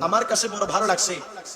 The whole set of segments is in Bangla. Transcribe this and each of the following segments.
আমার কাছে বড় ভালো লাগছে,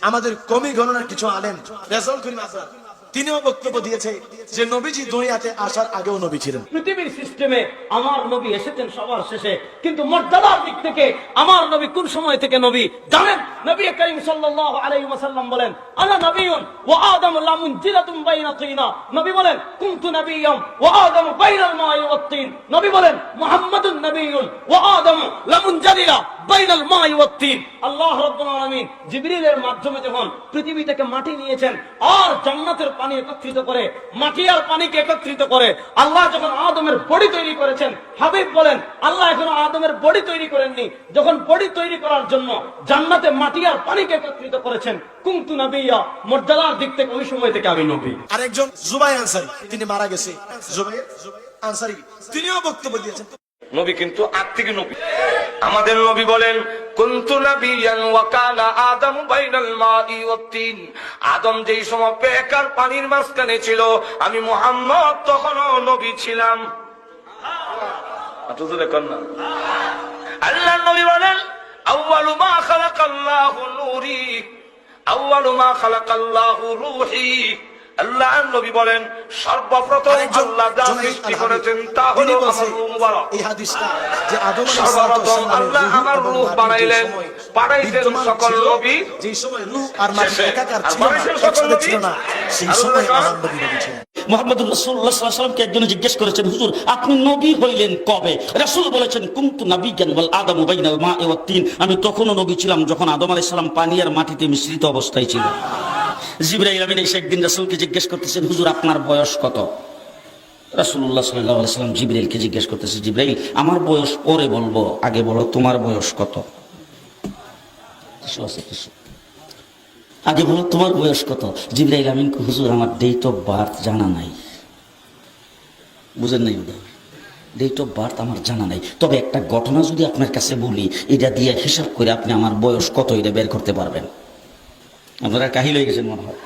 আমাদের কমি গণনার কিছু আলেম রেজাউল করিম আজাদ তিনিও বক্তব্য দিয়েছে যে নবীজি দুনিয়াতে আসার আগেও নবী ছিলেন। পৃথিবীর সিস্টেমে আমার নবী এসেছেন সবার শেষে, কিন্তু মর্যাদার দিক থেকে আমার নবী কোন সময় থেকে নবী জানেন? নবী করিম সাল্লাল্লাহু আলাইহি ওয়াসাল্লাম বলেন, আনা নবিয়্যুন ওয়া আদামু লা মুনজিলাতুন বাইনা তিনা। নবী বলেন, কুনতু নাবিয়্যান ওয়া আদামু বাইনাল মাই ওয়াত তিন। নবী বলেন, মুহাম্মাদুন নাবিয়্যুন ওয়া আদামু লা মুনজালিলা বাইনাল মাই ওয়াত তিন। আল্লাহ রাব্বুল আলামিন জিবরিলের মাধ্যমে যখন পৃথিবী থেকে মাটি নিয়েছেন আর জান্নাতের পানি একত্রিত করে, মাটি আর পানিকে একত্রিত করে আল্লাহ যখন আদমের বডি তৈরি করেছেন, হাবিব বলেন আল্লাহ এখনো আদমের বডি তৈরি করেননি। যখন বডি তৈরি করার জন্য জান্নাতে মাটি আর পানিকে একত্রিত করেছেন, কুনতু নাবিয়্যা, মর্যাদার দিক থেকে ওই সময় থেকে আমি নবী। আরেকজন জুবাই আনসারী, তিনি মারা গেছে, জুবাই আনসারী, তিনিও বক্তব্য দিয়েছেন। নবী কিন্তু আত্মিক নবী। আমাদের নবী বলেন, কুনতু নাবিয়ান ওয়া কানা আদামু বাইনাল মাই ওয়াত তিন। আদম যেই সময় বেকার পানির মাঝখানে ছিল, আমি মুহাম্মদ তখনও নবী ছিলাম। আল্লাহর নবী বলেন, আউয়ালু মা খালাকাল্লাহু নূরি, আউয়ালু মা খালাকাল্লাহু রূহি। আল্লাহর নবী বলেন, সর্বপ্রথম আল্লাহ যা সৃষ্টি করেছেন তা হলো আমার রূহ মুবারক। এই হাদিসটা যে আদম সর্বপ্রথম আল্লাহ আমার রূহ বানাইলেন, পাঠাইছেন সকল নবী। যে সময় রূহ আর মাটি একাকার ছিল না, একসাথে ছিল না, সেই সময় আমার নবী ছিলেন। মুহাম্মদুর রাসূলুল্লাহ সাল্লাল্লাহু আলাইহি ওয়াসাল্লামকে একজন জিজ্ঞেস করেছেন, হুজুর আপনি নবী হইলেন কবে? রাসূল বলেছেন, কুনতু নাবিয়্যান ওয়াল আদামু বাইনাল মাই ওয়াত তিন। আমি তখনও নবী ছিলাম যখন আদম আলাইহিস সালাম পানি আর মাটিতে মিশ্রিত অবস্থায় ছিল। জিবরাইল আমিন এসে একদিন রাসূলকে জিজ্ঞেস করতেছেন, হুজুর আপনার বয়স কত? রাসূলুল্লাহ সাল্লাল্লাহু আলাইহি ওয়াসাল্লাম জিবরাইলকে জিজ্ঞেস করতেছে, জিবরাইল আমার বয়স পরে বলবো, আগে বলো তোমার বয়স কত? আগে বলো তোমার বয়স কত? জিবরাইল আমিন, হুজুর আমার ডেট অফ বার্থ জানা নাই। বুঝেন নাই? ডেট অফ বার্থ আমার জানা নাই, তবে একটা ঘটনা যদি আপনার কাছে বলি, এটা দিয়ে হিসাব করে আপনি আমার বয়স কত এটা বের করতে পারবেন। আপনারা কাহিল হয়ে গেছেন মনে হয়,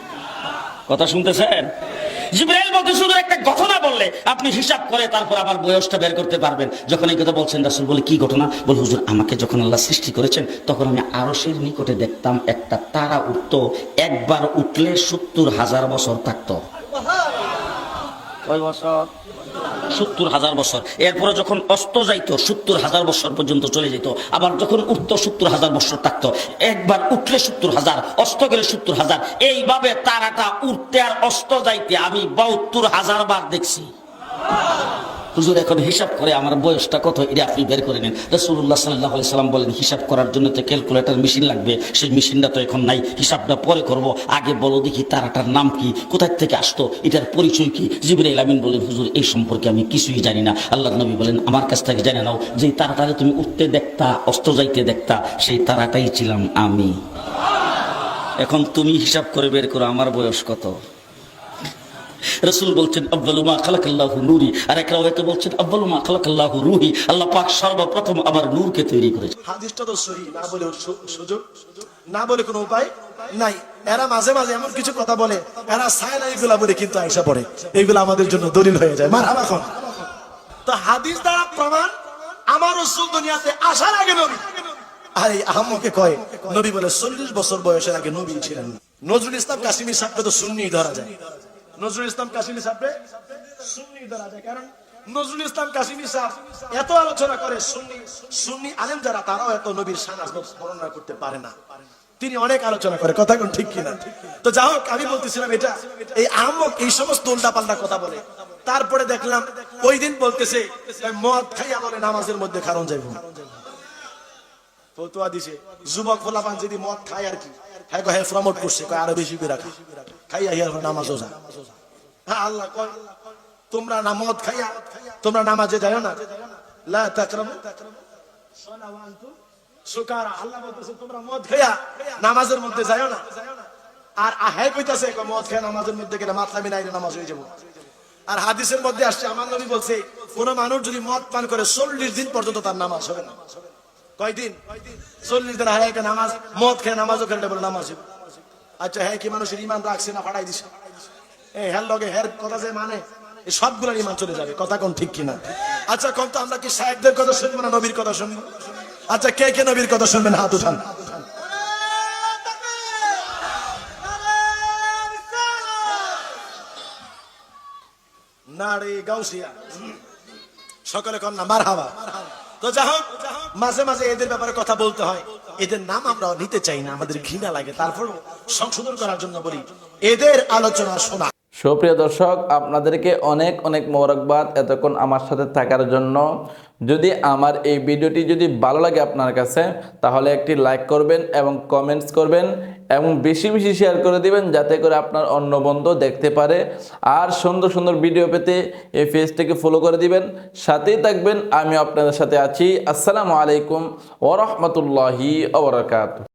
কথা শুনতেছেন? জিবরাইল বলতে শুধু একটা ঘটনা বললে আপনি হিসাব করে তারপর আমার বয়সটা বের করতে পারবেন। যখন এই কথা বলছেন, রাসূল বলে কি ঘটনা? বল হুজুর আমাকে যখন আল্লাহ সৃষ্টি করেছেন তখন আমি আরশের নিকটে দেখতাম একটা তারা উঠতো, একবার উঠলে ৭০,০০০ বছর থাকতো। কয় বছর? ৭০,০০০ বছর। এরপরে যখন অস্ত যাইতো ৭০,০০০ বছর পর্যন্ত চলে যেত, আবার যখন উঠতো ৭০,০০০ বছর থাকতো। একবার উঠলে ৭০,০০০, অস্ত গেলে ৭০,০০০। এইভাবে তারাটা উঠতে আর অস্ত যাইতে আমি ৭২,০০০ বার দেখছি। হুজুর এখন হিসাব করে আমার বয়সটা কত এটা আপনি বের করে নেন। রাসূলুল্লাহ সাল্লাল্লাহু আলাইহি সাল্লাম বলেন, হিসাব করার জন্য তো ক্যালকুলেটর মেশিন লাগবে, সেই মেশিনটা তো এখন নাই, হিসাবটা পরে করব, আগে বলো দেখি তারাটার নাম কি, কোথায় থেকে আসতো, এটার পরিচয় কি? জিবরাইল আমিন বলেন, হুজুর এই সম্পর্কে আমি কিছুই জানি না। আল্লাহর নবী বলেন, আমার কাছ থেকে জেনে নাও, যে তারাটাকে তুমি উঠতে দেখতা অস্ত যাইতে দেখতা, সেই তারাটাই ছিলাম আমি। এখন তুমি হিসাব করে বের করো আমার বয়স কত। রাসূল বলছেন, আউয়ালু মা খালাকাল্লাহু নূরি, আর এক রাওয়ায়াতে বলছেন আউয়ালু মা খালাকাল্লাহু রূহি। আল্লাহ পাক সর্বপ্রথম আমার নূরকে তৈরি করেছেন। হাদিসটা তো সহিহ, না বলে সুযোগ, না বলে কোনো উপায় নাই। এরা মাঝে মাঝে এমন কিছু কথা বলে, এরা সায়না এগুলা বলে কিন্তু আয়েশা পড়ে, এগুলো আমাদের জন্য দলিল হয়ে যায়। মারহাবা খান। তো হাদিস দ্বারা প্রমাণ আমার রাসূল দুনিয়াতে আসার আগে নবী। আর এই আহমকে কয় নবী বলে 40 বছর বয়সের আগে নবী ছিলেন। নজরুল ইসলাম কাশিমি সাহেবকে তো সুন্নি ধরা যায়। নজরুল ইসলাম কাশিমি সাহেবকে সুন্নি ধরা যায়, কারণ নজরুল ইসলাম কাশিমি সাহেব এত আলোচনা করে, সুন্নি আলেম যারা তারাও এত নবীর শান বর্ণনা করতে পারে না। তিনি অনেক আলোচনা করে, কথা কোন ঠিক কিনা? তো যা হোক, আমি বলতেছিলাম এটা এই আহমক এই সমস্ত উল্টাপাল্টা কথা বলে। তারপরে দেখলাম ওই দিন বলতেছে মদ খাইয়া বলে নামাজের মধ্যে কারণ যাইব। ফতোয়া দিছে যুবক ফলাফান যদি মদ খায় আর কি, হ্যাঁ হ্যাঁ প্রমোট করছে, কয় আরো বেশি করে রাখা খাইয়া হিয়ার নামাজও যা। হ্যাঁ আল্লাহ কয় তোমরা না মদ খাইয়া তোমরা নামাজে যাও না, লা তাকরাবু সালাহ ওয়া আনতুম সুকারা। আল্লাহ বলতেছে তোমরা মদ খাইয়া নামাজের মধ্যে যাও না। আর হ্যাঁ কইতাছে মদ খাইয়া নামাজের মধ্যে গেলে মাতলামি নাই, নামাজ হয়ে যাবো। আর হাদিসের মধ্যে আসছে আমার নবী বলছে কোন মানুষ যদি মদ পান করে 40 দিন পর্যন্ত তার নামাজ হবে না। কয়দিন? 40 দিন। হ্যাঁ নামাজ মদ খেয়ে নামাজও খেলতে বলে নামাজ। আচ্ছা হ্যাঁ কি মানুষের ইমান রাখছে না ফাটাই দিছে? হ্যার লগে হ্যার কথা যে মানে এই সবগুলোর ইমান চলে যাবে, কথা কোন ঠিক কিনা? আচ্ছা কোন তো আমরা কি সাহেবদের কথা শুনবো না নবীর কথা শুনবো? আচ্ছা কে কে নবীর কথা শুনবেন হাত উঠান। নারে গাউসিয়া, সকলে কন্যা মারহাবা। তো যা হোক, মাঝে মাঝে এদের ব্যাপারে কথা বলতে হয়। এদের নাম আমরা নিতে চাই না, আমাদের ঘৃণা লাগে, তারপর সংশোধন করার জন্য বলি এদের আলোচনা শোনা। সুপ্রিয় দর্শক, আপনাদেরকে অনেক অনেক মোবারকবাদ এতক্ষণ আমার সাথে থাকার জন্য। যদি আমার এই ভিডিওটি যদি ভালো লাগে আপনার কাছে, তাহলে একটি লাইক করবেন এবং কমেন্টস করবেন এবং বেশি বেশি শেয়ার করে দিবেন, যাতে করে আপনার অন্য বন্ধু দেখতে পারে। আর সুন্দর সুন্দর ভিডিও পেতে এই পেজটিকে ফলো করে দিবেন, সাথেই থাকবেন। আমি আপনাদের সাথে আছি। আসসালামু আলাইকুম ওয়া রাহমাতুল্লাহি ওয়া বারাকাতুহু।